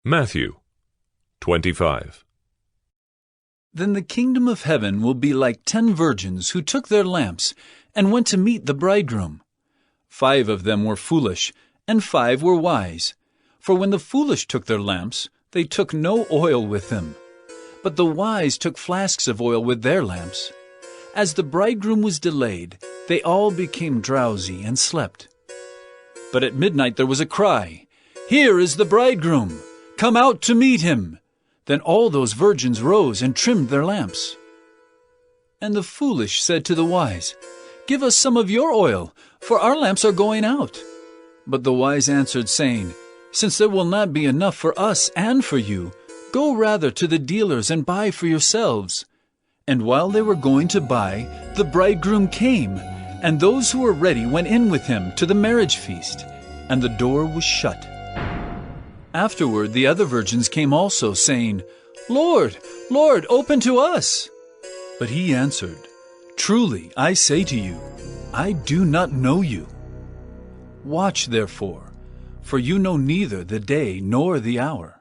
Matthew 25. Then the kingdom of heaven will be like 10 virgins who took their lamps and went to meet the bridegroom. 5 of them were foolish, and 5 were wise. For when the foolish took their lamps, they took no oil with them. But the wise took flasks of oil with their lamps. As the bridegroom was delayed, they all became drowsy and slept. But at midnight there was a cry, "Here is the bridegroom! Come out to meet him!" Then all those virgins rose and trimmed their lamps. And the foolish said to the wise, "Give us some of your oil, for our lamps are going out." But the wise answered, saying, "Since there will not be enough for us and for you, go rather to the dealers and buy for yourselves." And while they were going to buy, the bridegroom came, and those who were ready went in with him to the marriage feast, and the door was shut. Afterward the other virgins came also, saying, "Lord, Lord, open to us." But he answered, "Truly I say to you, I do not know you. Watch therefore, for you know neither the day nor the hour.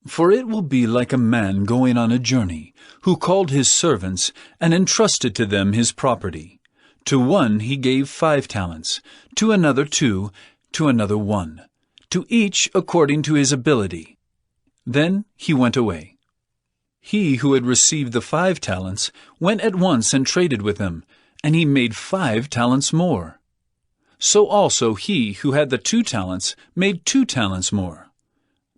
For it will be like a man going on a journey, who called his servants and entrusted to them his property. To one he gave 5 talents, to another 2, to another 1, to each according to his ability. Then he went away. He who had received the 5 talents went at once and traded with them, and he made 5 talents more. So also he who had the 2 talents made 2 talents more.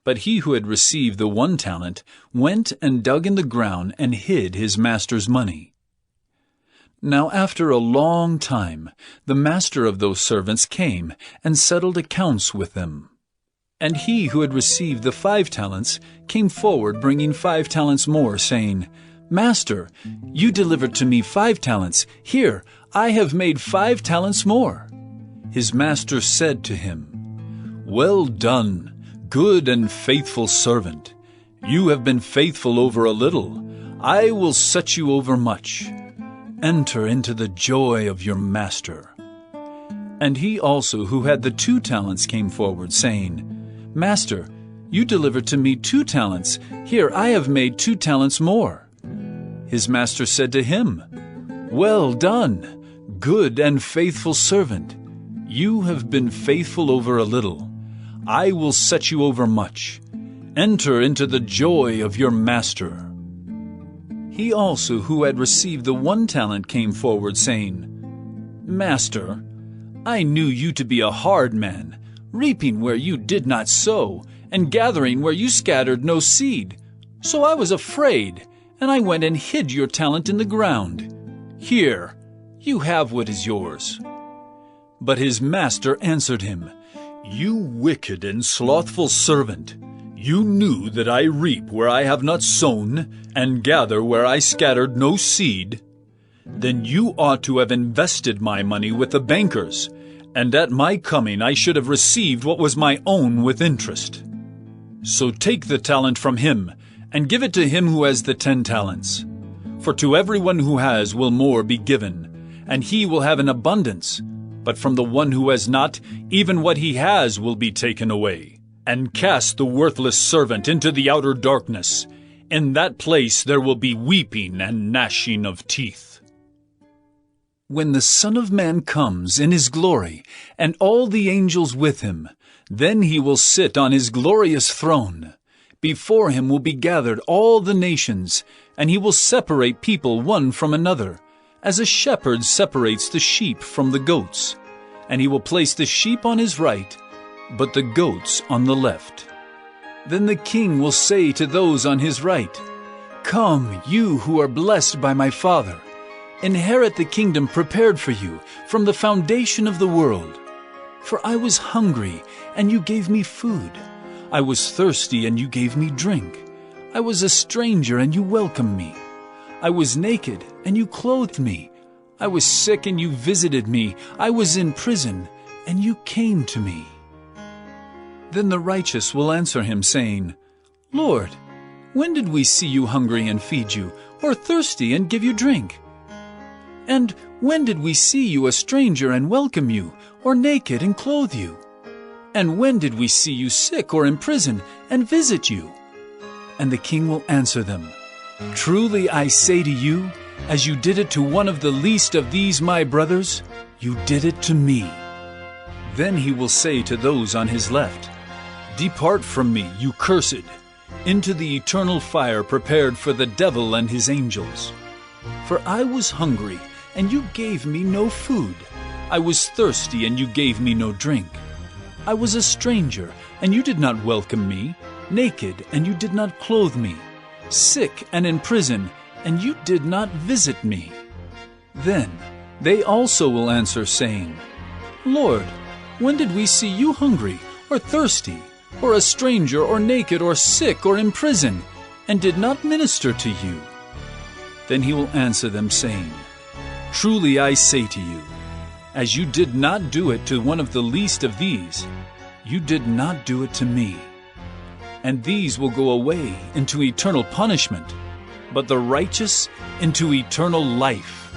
But he who had received the 1 talent went and dug in the ground and hid his master's money. Now after a long time the master of those servants came and settled accounts with them. And he who had received the 5 talents came forward, bringing 5 talents more, saying, "Master, you delivered to me 5 talents. Here, I have made 5 talents more." His master said to him, "Well done, good and faithful servant. You have been faithful over a little. I will set you over much. Enter into the joy of your master." And he also who had the 2 talents came forward, saying, "Master, you delivered to me 2 talents. Here, I have made 2 talents more." His master said to him, "Well done, good and faithful servant. You have been faithful over a little. I will set you over much. Enter into the joy of your master." He also who had received the 1 talent came forward, saying, "Master, I knew you to be a hard man, reaping where you did not sow, and gathering where you scattered no seed. So I was afraid, and I went and hid your talent in the ground. Here, you have what is yours." But his master answered him, "You wicked and slothful servant, you knew that I reap where I have not sown, and gather where I scattered no seed. Then you ought to have invested my money with the bankers, and at my coming I should have received what was my own with interest. So take the talent from him, and give it to him who has the 10 talents. For to everyone who has will more be given, and he will have an abundance. But from the one who has not, even what he has will be taken away. And cast the worthless servant into the outer darkness. In that place there will be weeping and gnashing of teeth. When the Son of Man comes in his glory, and all the angels with him, then he will sit on his glorious throne. Before him will be gathered all the nations, and he will separate people one from another, as a shepherd separates the sheep from the goats. And he will place the sheep on his right, but the goats on the left. Then the king will say to those on his right, "Come, you who are blessed by my Father, inherit the kingdom prepared for you from the foundation of the world. For I was hungry, and you gave me food. I was thirsty, and you gave me drink. I was a stranger, and you welcomed me. I was naked, and you clothed me. I was sick, and you visited me. I was in prison, and you came to me." Then the righteous will answer him, saying, "Lord, when did we see you hungry and feed you, or thirsty and give you drink? And when did we see you a stranger and welcome you, or naked and clothe you? And when did we see you sick or in prison and visit you?" And the king will answer them, "Truly I say to you, as you did it to one of the least of these my brothers, you did it to me." Then he will say to those on his left, "Depart from me, you cursed, into the eternal fire prepared for the devil and his angels. For I was hungry, and you gave me no food. I was thirsty, and you gave me no drink. I was a stranger, and you did not welcome me, naked, and you did not clothe me, sick and in prison, and you did not visit me." Then they also will answer, saying, "Lord, when did we see you hungry, or thirsty, or a stranger, or naked, or sick, or in prison, and did not minister to you?" Then he will answer them, saying, "Truly I say to you, as you did not do it to one of the least of these, you did not do it to me." And these will go away into eternal punishment, but the righteous into eternal life.